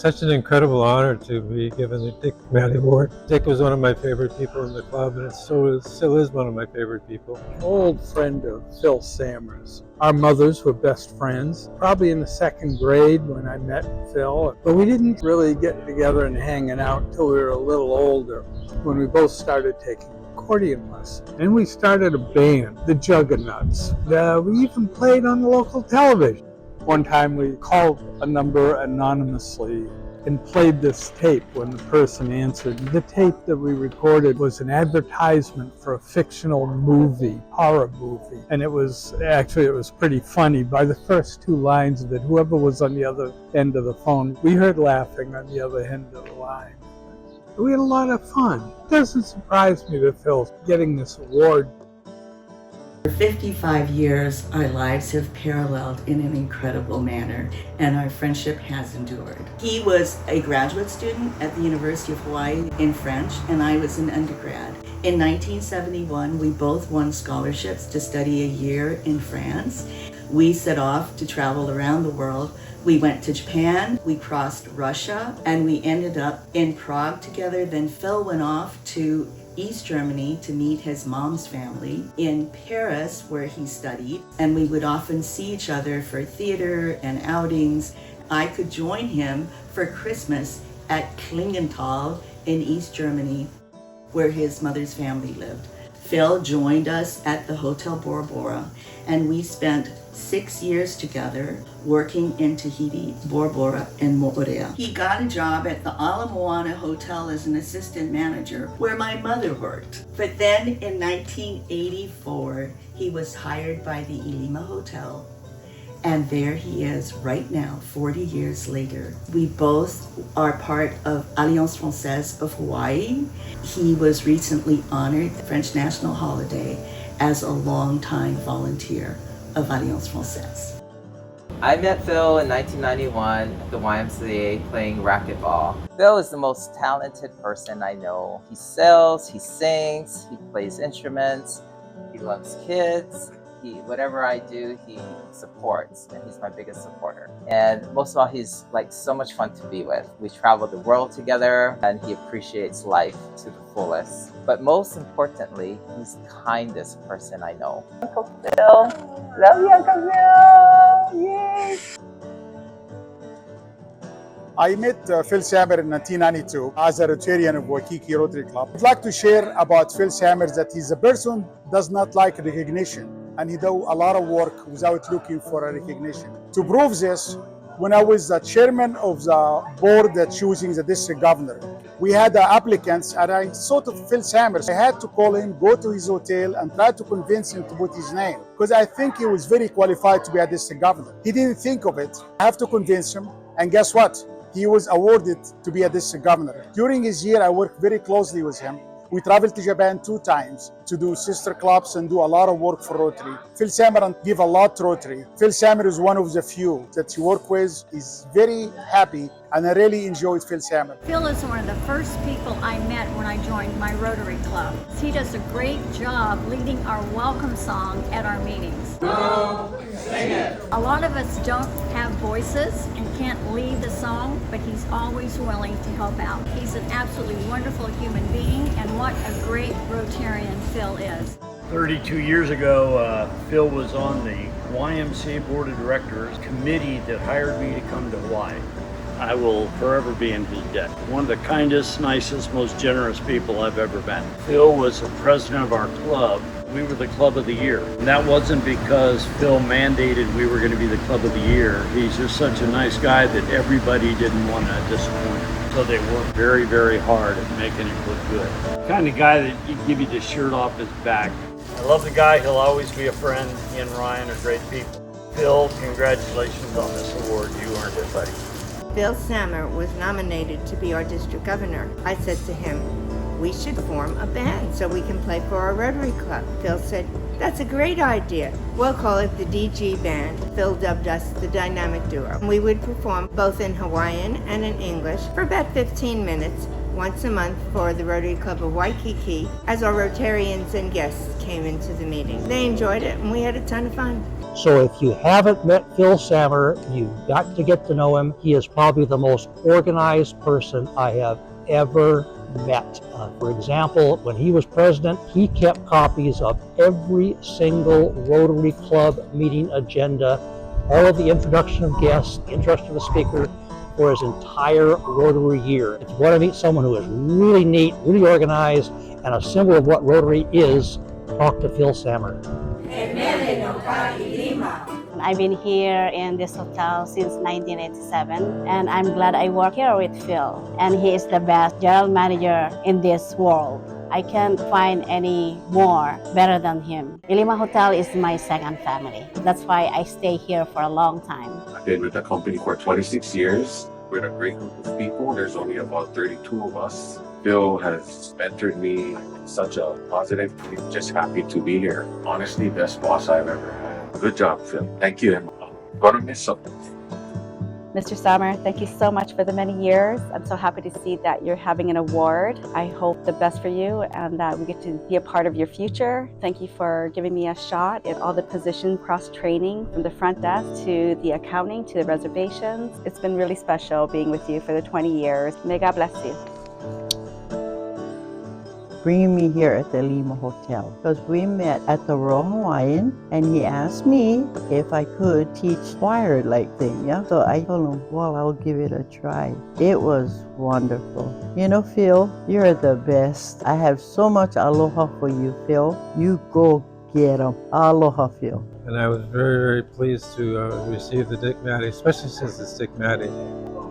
Such an incredible honor to be given the Dick Matti Award. Dick was one of my favorite people in the club, and still is one of my favorite people. Old friend of Phil Sammers. Our mothers were best friends, probably in the second grade when I met Phil. But we didn't really get together and hanging out until we were a little older, when we both started taking accordion lessons. And we started a band, the Juggernauts. We even played on the local television. One time we called a number anonymously and played this tape when the person answered. The tape that we recorded was an advertisement for a fictional movie, horror movie. And it was pretty funny. By the first two lines of it, whoever was on the other end of the phone, we heard laughing on the other end of the line. We had a lot of fun. It doesn't surprise me that Phil's getting this award. For 55 years, our lives have paralleled in an incredible manner, and our friendship has endured. He was a graduate student at the University of Hawaii in French, and I was an undergrad. In 1971, we both won scholarships to study a year in France. We set off to travel around the world. We went to Japan, we crossed Russia, and we ended up in Prague together. Then Phil went off to East Germany to meet his mom's family, in Paris where he studied, and we would often see each other for theater and outings. I could join him for Christmas at Klingenthal in East Germany where his mother's family lived. Phil joined us at the Hotel Bora Bora, and we spent 6 years together working in Tahiti, Bora Bora, and Moorea. He got a job at the Ala Moana Hotel as an assistant manager, where my mother worked. But then in 1984, he was hired by the Ilima Hotel, and there he is right now, 40 years later. We both are part of Alliance Française of Hawaii. He was recently honored the French national holiday as a longtime volunteer of Alliance Française. I met Phil in 1991 at the YMCA playing racquetball. Phil is the most talented person I know. He sells, he sings, he plays instruments, he loves kids. Whatever I do, he supports, and he's my biggest supporter. And most of all, he's like so much fun to be with. We travel the world together, and he appreciates life to the fullest. But most importantly, he's the kindest person I know. Uncle Phil, love you, Uncle Phil! Yay! I met Phil Sammer in 1992 as a Rotarian of Waikiki Rotary Club. I'd like to share about Phil Sammer that he's a person who does not like recognition, and he does a lot of work without looking for a recognition. To prove this, when I was the chairman of the board that choosing the district governor, we had the applicants, and I thought of Phil Sammer. I had to call him, go to his hotel, and try to convince him to put his name, because I think he was very qualified to be a district governor. He didn't think of it. I have to convince him, and guess what? He was awarded to be a district governor. During his year, I worked very closely with him. We traveled to Japan 2 times to do sister clubs and do a lot of work for Rotary. Phil Sammer give a lot to Rotary. Phil Sammer is one of the few that you work with. He's very happy, and I really enjoyed Phil Sammer. Phil is one of the first people I met when I joined my Rotary Club. He does a great job leading our welcome song at our meetings. Go sing it! A lot of us don't have voices and can't lead the song, but he's always willing to help out. He's an absolutely wonderful human being, and what a great Rotarian Phil is. 32 years ago, Phil was on the YMCA Board of Directors committee that hired me to come to Hawaii. I will forever be in his debt. One of the kindest, nicest, most generous people I've ever met. Phil was the president of our club. We were the club of the year. And that wasn't because Phil mandated we were going to be the club of the year. He's just such a nice guy that everybody didn't want to disappoint him. So they worked very, very hard at making it look good. The kind of guy that you give you the shirt off his back. I love the guy. He'll always be a friend. He and Ryan are great people. Phil, congratulations on this award. You earned it, buddy. Phil Sammer was nominated to be our district governor. I said to him, we should form a band so we can play for our Rotary Club. Phil said, that's a great idea. We'll call it the DG Band. Phil dubbed us the Dynamic Duo. We would perform both in Hawaiian and in English for about 15 minutes once a month for the Rotary Club of Waikiki as our Rotarians and guests came into the meeting. They enjoyed it and we had a ton of fun. So if you haven't met Phil Sammer, you've got to get to know him. He is probably the most organized person I have ever met. For example, when he was president, he kept copies of every single Rotary Club meeting agenda, all of the introduction of guests, the introduction of the speaker, for his entire Rotary year. If you want to meet someone who is really neat, really organized, and a symbol of what Rotary is, talk to Phil Sammer. I've been here in this hotel since 1987, and I'm glad I work here with Phil. And he is the best general manager in this world. I can't find any more better than him. Ilima Hotel is my second family. That's why I stay here for a long time. I've been with the company for 26 years. We're a great group of people. There's only about 32 of us. Phil has mentored me in such a positive. I'm just happy to be here. Honestly, best boss I've ever had. Good job, Phil. Thank you. I'm gonna miss something. Mr. Sammer, thank you so much for the many years. I'm so happy to see that you're having an award. I hope the best for you and that we get to be a part of your future. Thank you for giving me a shot at all the position cross-training from the front desk to the accounting to the reservations. It's been really special being with you for the 20 years. May God bless you. Bringing me here at the Lima Hotel because we met at the Royal Hawaiian and he asked me if I could teach choir like thing, yeah? So I told him, well, I'll give it a try. It was wonderful. You know, Phil, you're the best. I have so much aloha for you, Phil. You go get 'em. Aloha, Phil. And I was very, very pleased to receive the Dick Matti, especially since it's Dick Matti.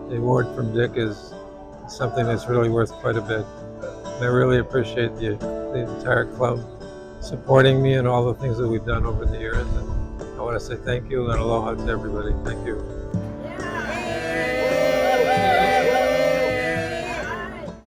The award from Dick is something that's really worth quite a bit. And I really appreciate the entire club supporting me and all the things that we've done over the years. And I want to say thank you and aloha to everybody. Thank you.